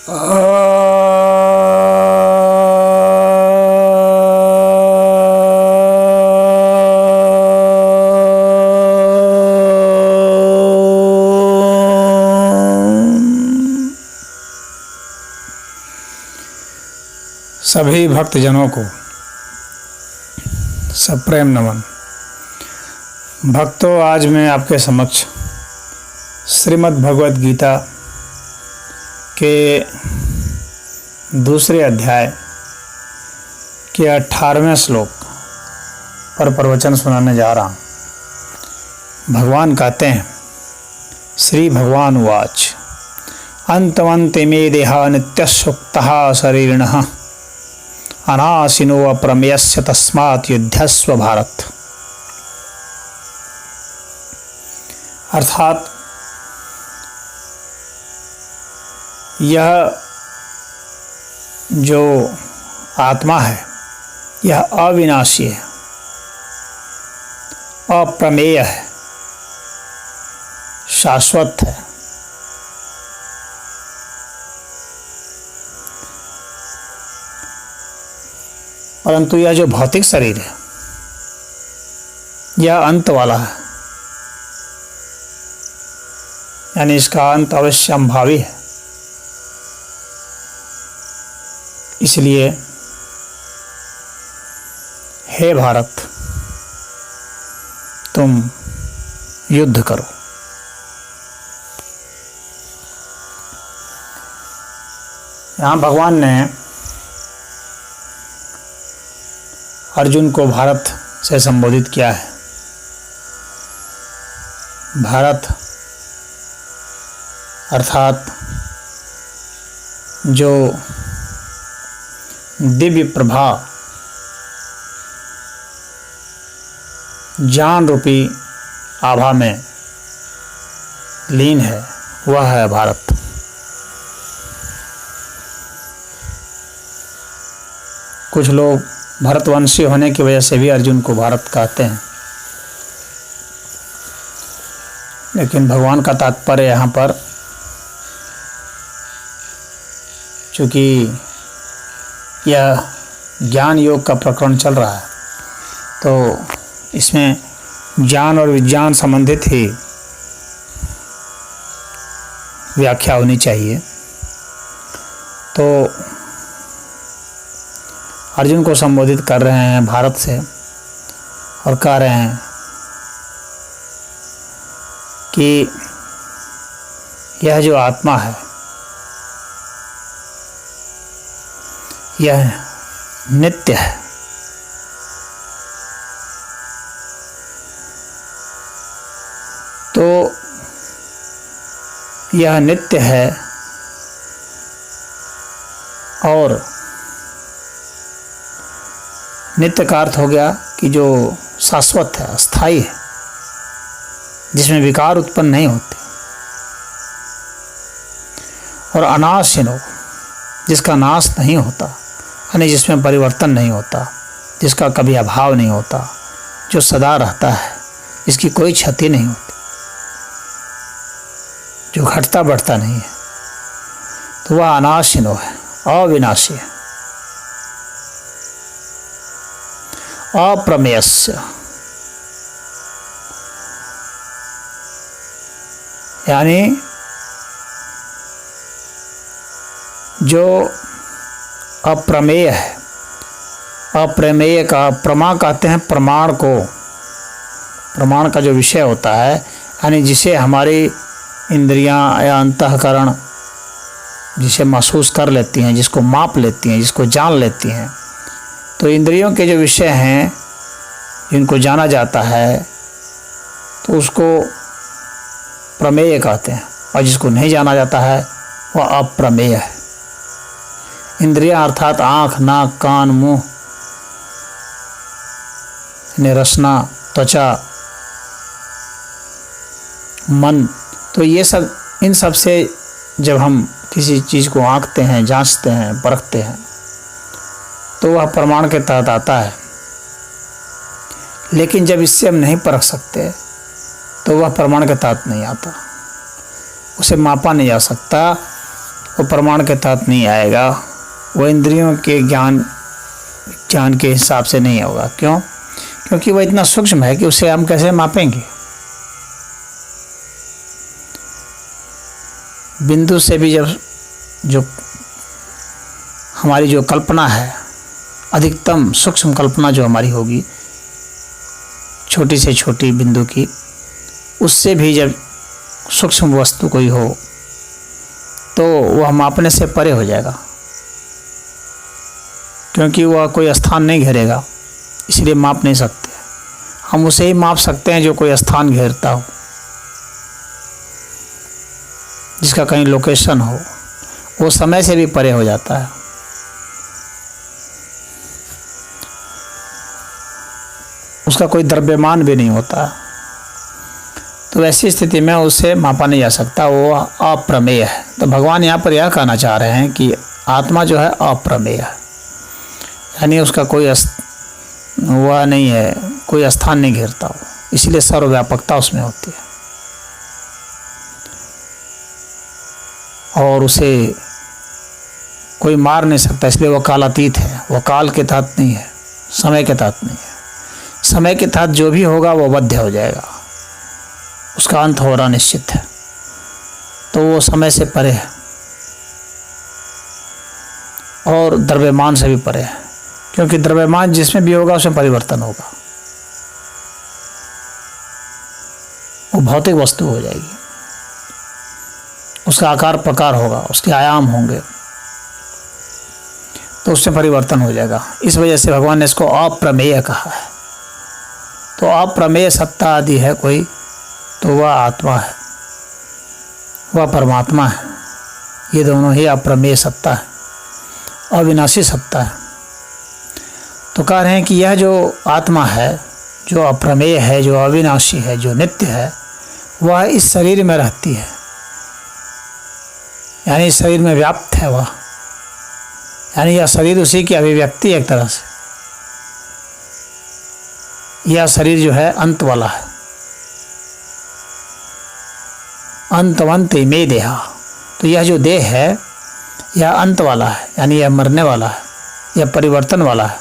सभी भक्तजनों को सप्रेम नमन। भक्तों, आज मैं आपके समक्ष श्रीमद् भगवद गीता के दूसरे अध्याय के 18वें श्लोक पर प्रवचन सुनाने जा रहा हूँ। भगवान कहते हैं, श्री भगवान उवाच अंतवन्ते मे देहा नित्यसुक्तः शरीरिणः अनाशिनो अप्रमेयस्य तस्मात् युध्यस्व भारत। अर्थात यह जो आत्मा है यह अविनाशी है, अप्रमेय है, शाश्वत है। परंतु यह जो भौतिक शरीर है यह अंत वाला है, यानी इसका अंत अवश्यंभावी है। इसलिए हे भारत, तुम युद्ध करो। यहाँ भगवान ने अर्जुन को भारत से संबोधित किया है। भारत अर्थात जो दिव्य प्रभा ज्ञान रूपी आभा में लीन है, वह है भारत। कुछ लोग भरतवंशी होने की वजह से भी अर्जुन को भारत कहते हैं, लेकिन भगवान का तात्पर्य यहाँ पर, चूँकि यह ज्ञान योग का प्रकरण चल रहा है तो इसमें ज्ञान और विज्ञान संबंधित ही व्याख्या होनी चाहिए। तो अर्जुन को संबोधित कर रहे हैं भारत से और कह रहे हैं कि यह जो आत्मा है यह नित्य है। तो यह नित्य है और नित्य का अर्थ हो गया कि जो शाश्वत है, अस्थाई है, जिसमें विकार उत्पन्न नहीं होते, और अनाशिनो, जिसका नाश नहीं होता, यानी जिसमें परिवर्तन नहीं होता, जिसका कभी अभाव नहीं होता, जो सदा रहता है, जिसकी कोई क्षति नहीं होती, जो घटता बढ़ता नहीं है, तो वह अनाशिनो है, अविनाशी है। अप्रमेयस्य, यानी जो अप्रमेय है। अप्रमेय का प्रमा कहते हैं प्रमाण को। प्रमाण का जो विषय होता है, यानी जिसे हमारी इंद्रियां या अंतःकरण जिसे महसूस कर लेती हैं, जिसको माप लेती हैं, जिसको जान लेती हैं। तो इंद्रियों के जो विषय हैं जिनको जाना जाता है तो उसको प्रमेय कहते हैं, और जिसको नहीं जाना जाता है वह अप्रमेय है। इंद्रियां अर्थात आँख, नाक, कान, मुँह, रसना, त्वचा, मन, तो ये सब, इन सब से जब हम किसी चीज़ को आंकते हैं, जांचते हैं, परखते हैं तो वह प्रमाण के तहत आता है। लेकिन जब इससे हम नहीं परख सकते तो वह प्रमाण के तहत नहीं आता, उसे मापा नहीं जा सकता, वो प्रमाण के तहत नहीं आएगा, वो इंद्रियों के ज्ञान के हिसाब से नहीं होगा। क्यों? क्योंकि वह इतना सूक्ष्म है कि उसे हम कैसे मापेंगे। बिंदु से भी जब जो हमारी जो कल्पना है, अधिकतम सूक्ष्म कल्पना जो हमारी होगी छोटी से छोटी बिंदु की, उससे भी जब सूक्ष्म वस्तु कोई हो तो वह मापने से परे हो जाएगा, क्योंकि वह कोई स्थान नहीं घेरेगा, इसलिए माप नहीं सकते। हम उसे ही माप सकते हैं जो कोई स्थान घेरता हो, जिसका कहीं लोकेशन हो, वो समय से भी परे हो जाता है। उसका कोई द्रव्यमान भी नहीं होता, तो ऐसी स्थिति में उसे मापा नहीं जा सकता, वो अप्रमेय है। तो भगवान यहाँ पर यह कहना चाह रहे हैं कि आत्मा जो है अप्रमेय है, यानी उसका कोई वह नहीं है, कोई स्थान नहीं घेरता हो, इसलिए सर्वव्यापकता उसमें होती है और उसे कोई मार नहीं सकता, इसलिए वह कालातीत है। वह काल के तहत नहीं है, समय के तहत नहीं है। समय के तहत जो भी होगा वो बाध्य हो जाएगा, उसका अंत हो रहा निश्चित है, तो वो समय से परे है और द्रव्यमान से भी परे है, क्योंकि द्रव्यमान जिसमें भी होगा उसमें परिवर्तन होगा, वो भौतिक वस्तु हो जाएगी, उसका आकार प्रकार होगा, उसके आयाम होंगे, तो उससे परिवर्तन हो जाएगा। इस वजह से भगवान ने इसको अप्रमेय कहा है। तो अप्रमेय सत्ता आदि है कोई, तो वह आत्मा है, वह परमात्मा है। ये दोनों ही अप्रमेय सत्ता है, अविनाशी सत्ता है। तो कह रहे हैं कि यह जो आत्मा है, जो अप्रमेय है, जो अविनाशी है, जो नित्य है, वह इस शरीर में रहती है, यानी इस शरीर में व्याप्त है वह, यानी यह शरीर उसी की अभिव्यक्ति एक तरह से। यह शरीर जो है अंत वाला है, अंतवंत में देहा। तो यह जो देह है यह अंत वाला है, यानी यह मरने वाला है, यह परिवर्तन वाला है,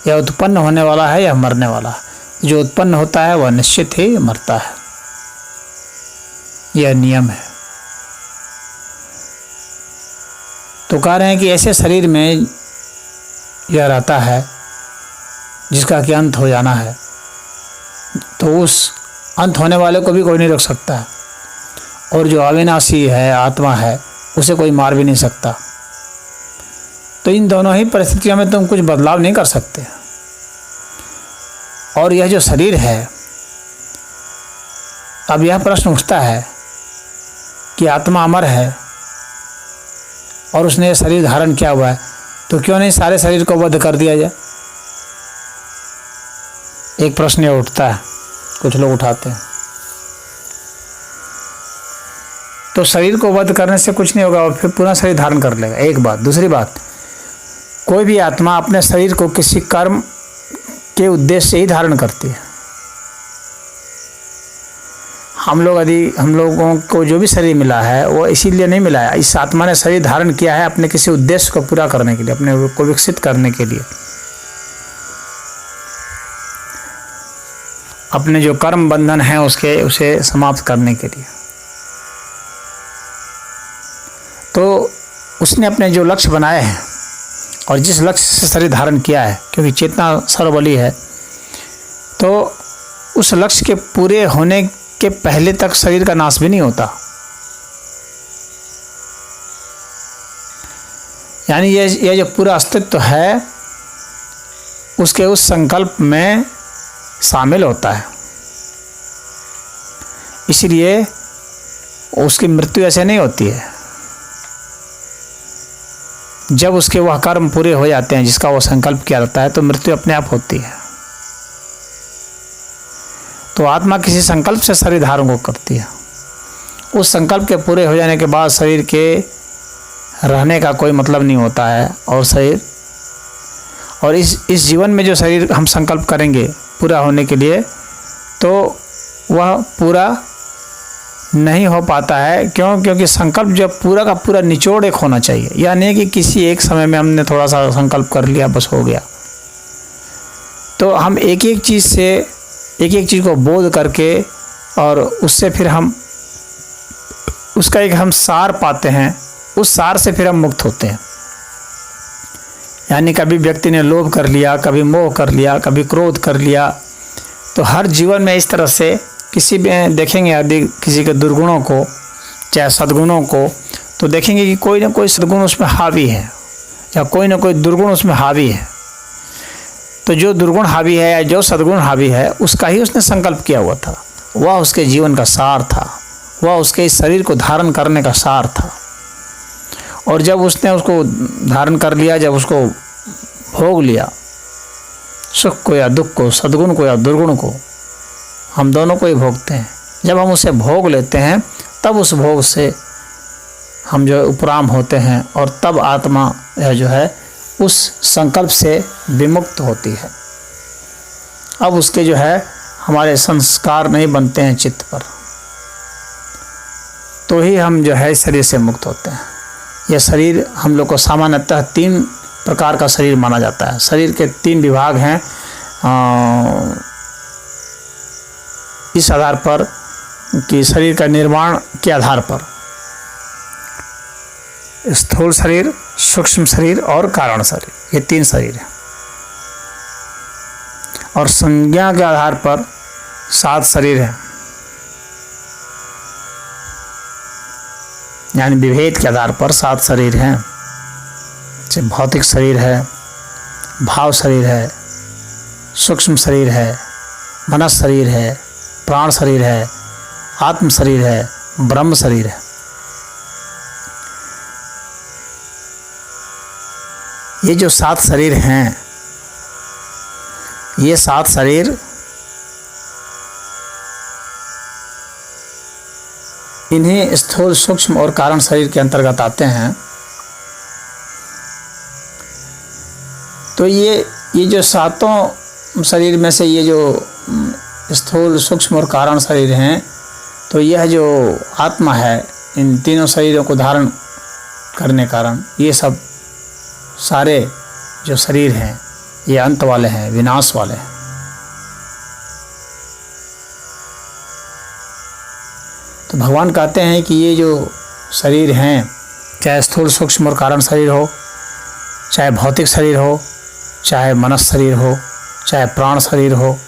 यह उत्पन्न होने वाला है, यह मरने वाला है। जो उत्पन्न होता है वह निश्चित ही मरता है, यह नियम है। तो कह रहे हैं कि ऐसे शरीर में यह रहता है जिसका कि अंत हो जाना है, तो उस अंत होने वाले को भी कोई नहीं रोक सकता है, और जो अविनाशी है, आत्मा है, उसे कोई मार भी नहीं सकता। तो इन दोनों ही परिस्थितियों में तुम कुछ बदलाव नहीं कर सकते। और यह जो शरीर है, अब यह प्रश्न उठता है कि आत्मा अमर है और उसने शरीर धारण किया हुआ है, तो क्यों नहीं सारे शरीर को वध कर दिया जाए? एक प्रश्न यह उठता है, कुछ लोग उठाते हैं। तो शरीर को वध करने से कुछ नहीं होगा, और फिर पूरा शरीर धारण कर लेगा, एक बात। दूसरी बात, कोई भी आत्मा अपने शरीर को किसी कर्म के उद्देश्य से ही धारण करती है। हम लोगों को जो भी शरीर मिला है वो इसीलिए नहीं मिला है, इस आत्मा ने शरीर धारण किया है अपने किसी उद्देश्य को पूरा करने के लिए, अपने को विकसित करने के लिए, अपने जो कर्म बंधन है उसे समाप्त करने के लिए। तो उसने अपने जो लक्ष्य बनाए हैं और जिस लक्ष्य से शरीर धारण किया है, क्योंकि चेतना सर्वबली है, तो उस लक्ष्य के पूरे होने के पहले तक शरीर का नाश भी नहीं होता। यानी ये जो पूरा अस्तित्व है उसके उस संकल्प में शामिल होता है, इसलिए उसकी मृत्यु ऐसे नहीं होती है। जब उसके वह कर्म पूरे हो जाते हैं जिसका वो संकल्प किया रहता है, तो मृत्यु अपने आप होती है। तो आत्मा किसी संकल्प से शरीर धारण को करती है, उस संकल्प के पूरे हो जाने के बाद शरीर के रहने का कोई मतलब नहीं होता है। और इस जीवन में जो शरीर हम संकल्प करेंगे पूरा होने के लिए, तो वह पूरा नहीं हो पाता है। क्यों? क्योंकि संकल्प जो पूरा का पूरा निचोड़ एक होना चाहिए। यह नहीं कि किसी एक समय में हमने थोड़ा सा संकल्प कर लिया बस हो गया। तो हम एक एक चीज़ को बोध करके और उससे फिर हम उसका एक हम सार पाते हैं, उस सार से फिर हम मुक्त होते हैं। यानी कभी व्यक्ति ने लोभ कर लिया, कभी मोह कर लिया, कभी क्रोध कर लिया, तो हर जीवन में इस तरह से किसी में देखेंगे यदि किसी के दुर्गुणों को चाहे सद्गुणों को, तो देखेंगे कि कोई ना कोई सद्गुण उसमें हावी है या कोई ना कोई दुर्गुण उसमें हावी है। तो जो दुर्गुण हावी है या जो सद्गुण हावी है उसका ही उसने संकल्प किया हुआ था, वह उसके जीवन का सार था, वह उसके इस शरीर को धारण करने का सार था। और जब उसने उसको धारण कर लिया, जब उसको भोग लिया, सुख को या दुख को, सद्गुण को या दुर्गुण को, हम दोनों को ही भोगते हैं। जब हम उसे भोग लेते हैं तब उस भोग से हम जो है उपराम होते हैं और तब आत्मा जो है उस संकल्प से विमुक्त होती है। अब उसके जो है हमारे संस्कार नहीं बनते हैं चित्त पर, तो ही हम जो है शरीर से मुक्त होते हैं। यह शरीर हम लोग को सामान्यतः 3 प्रकार का शरीर माना जाता है। शरीर के 3 विभाग हैं इस आधार पर कि शरीर का निर्माण के आधार पर, स्थूल शरीर, सूक्ष्म शरीर और कारण शरीर, ये 3 शरीर हैं। और संज्ञा के आधार पर 7 शरीर हैं, यानी विभेद के आधार पर 7 शरीर हैं। जैसे भौतिक शरीर है, भाव शरीर है, सूक्ष्म शरीर है, मनस शरीर है, प्राण शरीर है, आत्म शरीर है, ब्रह्म शरीर है। ये जो 7 शरीर हैं, ये 7 शरीर इन्हीं स्थूल, सूक्ष्म और कारण शरीर के अंतर्गत आते हैं। तो ये जो 7 शरीर में से ये जो स्थूल, सूक्ष्म और कारण शरीर हैं, तो यह जो आत्मा है इन तीनों शरीरों को धारण करने कारण ये सब सारे जो शरीर हैं ये अंत वाले हैं, विनाश वाले हैं। तो भगवान कहते हैं कि ये जो शरीर हैं, चाहे स्थूल, सूक्ष्म और कारण शरीर हो, चाहे भौतिक शरीर हो, चाहे मनस शरीर हो, चाहे प्राण शरीर हो,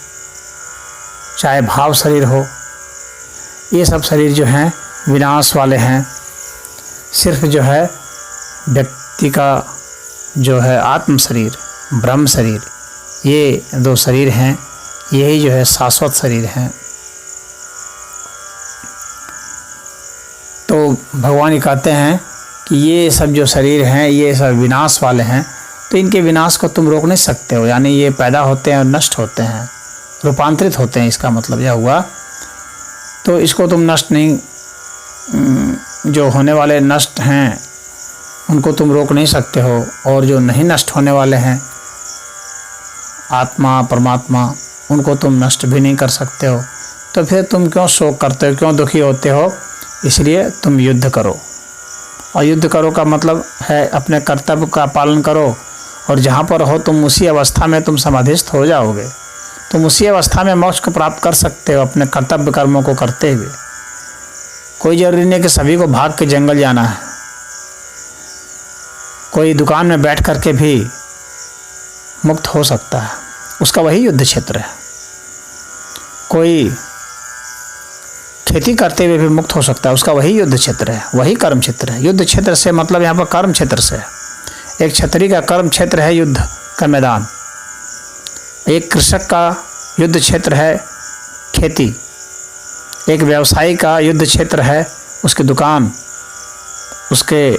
चाहे भाव शरीर हो, ये सब शरीर जो हैं विनाश वाले हैं। सिर्फ जो है व्यक्ति का जो है आत्म शरीर, ब्रह्म शरीर, ये 2 शरीर हैं, यही जो है शाश्वत शरीर हैं। तो भगवान ये कहते हैं कि ये सब जो शरीर हैं ये सब विनाश वाले हैं, तो इनके विनाश को तुम रोक नहीं सकते हो। यानी ये पैदा होते हैं और नष्ट होते हैं, रूपांतरित होते हैं, इसका मतलब यह हुआ। तो इसको तुम नष्ट नहीं, जो होने वाले नष्ट हैं उनको तुम रोक नहीं सकते हो, और जो नहीं नष्ट होने वाले हैं आत्मा, परमात्मा, उनको तुम नष्ट भी नहीं कर सकते हो। तो फिर तुम क्यों शोक करते हो, क्यों दुखी होते हो? इसलिए तुम युद्ध करो। और युद्ध करो का मतलब है अपने कर्तव्य का पालन करो, और जहाँ पर हो तुम उसी अवस्था में तुम समाधिस्थ हो जाओगे। तुम उसी अवस्था में मोक्ष को प्राप्त कर सकते हो अपने कर्तव्य कर्मों को करते हुए। कोई जरूरी नहीं कि सभी को भाग के जंगल जाना है। कोई दुकान में बैठ करके भी मुक्त हो सकता है, उसका वही युद्ध क्षेत्र है। कोई खेती करते हुए भी मुक्त हो सकता है, उसका वही युद्ध क्षेत्र है, वही कर्म क्षेत्र है। युद्ध क्षेत्र से मतलब यहाँ पर कर्म क्षेत्र से है। एक क्षत्रिय का कर्म क्षेत्र है युद्ध का मैदान, एक कृषक का युद्ध क्षेत्र है खेती, एक व्यवसायी का युद्ध क्षेत्र है उसकी दुकान, उसके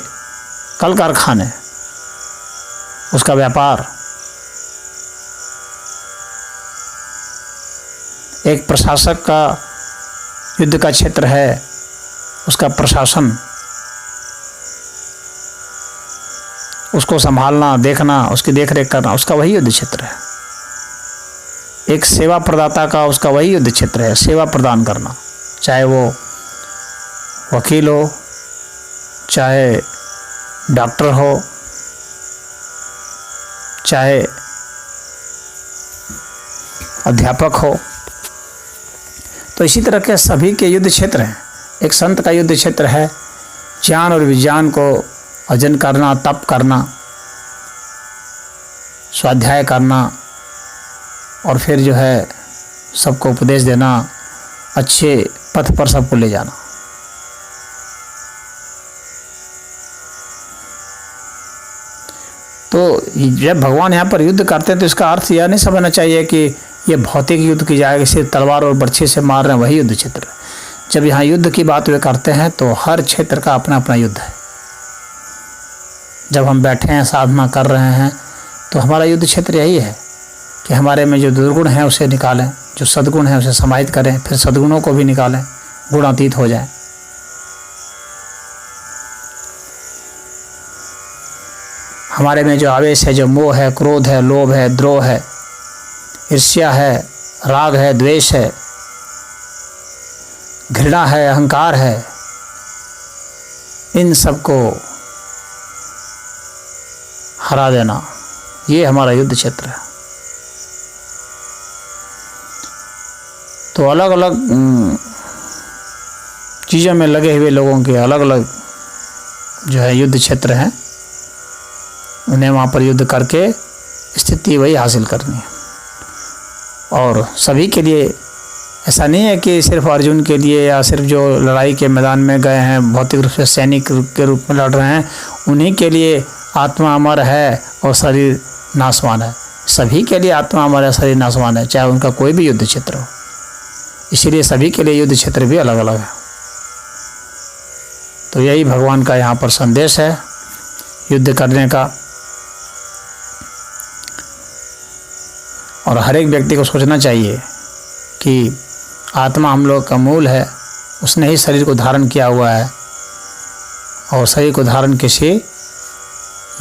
कल कारखाने, उसका व्यापार। एक प्रशासक का युद्ध का क्षेत्र है उसका प्रशासन, उसको संभालना, देखना, उसकी देखरेख करना, उसका वही युद्ध क्षेत्र है। एक सेवा प्रदाता का उसका वही युद्ध क्षेत्र है, सेवा प्रदान करना, चाहे वो वकील हो, चाहे डॉक्टर हो, चाहे अध्यापक हो। तो इसी तरह के सभी के युद्ध क्षेत्र हैं। एक संत का युद्ध क्षेत्र है ज्ञान और विज्ञान को अर्जन करना, तप करना, स्वाध्याय करना और फिर जो है सबको उपदेश देना, अच्छे पथ पर सबको ले जाना। तो जब भगवान यहाँ पर युद्ध करते हैं तो इसका अर्थ यह नहीं समझना चाहिए कि ये भौतिक युद्ध की जाएगी, सिर्फ तलवार और बर्छी से मार रहे हैं वही युद्ध क्षेत्र है। जब यहाँ युद्ध की बात वे करते हैं तो हर क्षेत्र का अपना अपना युद्ध है। जब हम बैठे हैं, साधना कर रहे हैं, तो हमारा युद्ध क्षेत्र यही है कि हमारे में जो दुर्गुण हैं उसे निकालें, जो सद्गुण हैं उसे समाहित करें, फिर सद्गुणों को भी निकालें, गुणातीत हो जाएं। हमारे में जो आवेश है, जो मोह है, क्रोध है, लोभ है, द्रोह है, ईर्ष्या है, राग है, द्वेष है, घृणा है, अहंकार है, इन सबको हरा देना, ये हमारा युद्ध क्षेत्र है। तो अलग अलग चीज़ों में लगे हुए लोगों के अलग अलग जो है युद्ध क्षेत्र हैं, उन्हें वहाँ पर युद्ध करके स्थिति वही हासिल करनी है। और सभी के लिए ऐसा नहीं है कि सिर्फ अर्जुन के लिए या सिर्फ जो लड़ाई के मैदान में गए हैं, भौतिक रूप से सैनिक के रूप में लड़ रहे हैं, उन्हीं के लिए आत्मा अमर है और शरीर नाशवान है। सभी के लिए आत्मा अमर है, शरीर नाशवान है, चाहे उनका कोई भी युद्ध क्षेत्र हो। इसीलिए सभी के लिए युद्ध क्षेत्र भी अलग अलग है। तो यही भगवान का यहाँ पर संदेश है युद्ध करने का। और हर एक व्यक्ति को सोचना चाहिए कि आत्मा हम लोग का मूल है, उसने ही शरीर को धारण किया हुआ है और शरीर को धारण किसी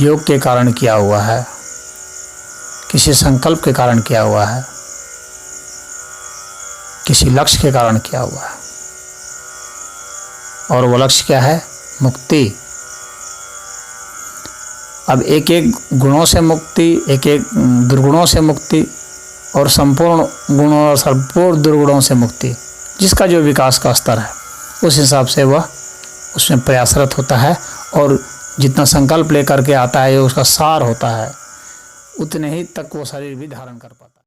योग के कारण किया हुआ है, किसी संकल्प के कारण किया हुआ है, किसी लक्ष्य के कारण किया हुआ है। और वो लक्ष्य क्या है? मुक्ति। अब एक एक गुणों से मुक्ति, एक एक दुर्गुणों से मुक्ति और संपूर्ण गुणों और संपूर्ण दुर्गुणों से मुक्ति, जिसका जो विकास का स्तर है उस हिसाब से वह उसमें प्रयासरत होता है। और जितना संकल्प लेकर के आता है, उसका सार होता है, उतने ही तक वो शरीर भी धारण कर पाता है।